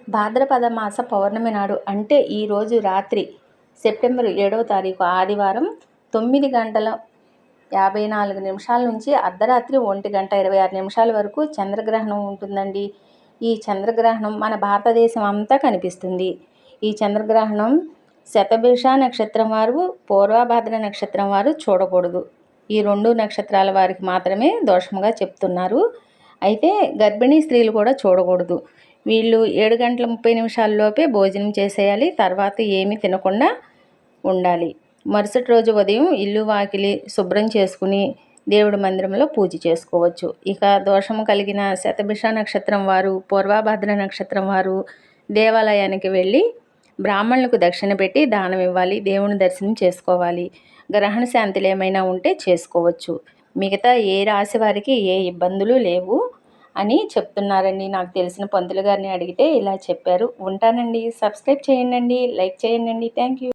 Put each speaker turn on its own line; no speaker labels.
భాద్రపద మాస పౌర్ణమి నాడు అంటే ఈరోజు రాత్రి సెప్టెంబర్ 7వ తారీఖు ఆదివారం 9:54 నుంచి అర్ధరాత్రి 1:26 వరకు చంద్రగ్రహణం ఉంటుందండి. ఈ చంద్రగ్రహణం మన భారతదేశం అంతా కనిపిస్తుంది. ఈ చంద్రగ్రహణం శతభిష నక్షత్రం వారు, పూర్వభాద్ర నక్షత్రం వారు చూడకూడదు. ఈ 2 నక్షత్రాల వారికి మాత్రమే దోషంగా చెప్తున్నారు. అయితే గర్భిణీ స్త్రీలు కూడా చూడకూడదు. వీళ్ళు 7:30 లోపే భోజనం చేసేయాలి. తర్వాత ఏమీ తినకుండా ఉండాలి. మరుసటి రోజు ఉదయం ఇల్లు వాకిలి శుభ్రం చేసుకుని దేవుడి మందిరంలో పూజ చేసుకోవచ్చు. ఇక దోషం కలిగిన శతభిష నక్షత్రం వారు, పూర్వభాద్ర నక్షత్రం వారు దేవాలయానికి వెళ్ళి బ్రాహ్మణులకు దక్షిణ పెట్టి దానం ఇవ్వాలి. దేవుని దర్శనం చేసుకోవాలి. గ్రహణ శాంతులు ఏమైనా ఉంటే చేసుకోవచ్చు. మిగతా ఏ రాశి వారికి ఏ ఇబ్బందులు లేవు అని చెప్తున్నారండి. నాకు తెలిసిన పంతులు గారిని అడిగితే ఇలా చెప్పారు. ఉంటానండి. సబ్స్క్రైబ్ చేయండి, లైక్ చేయండి. Thank you.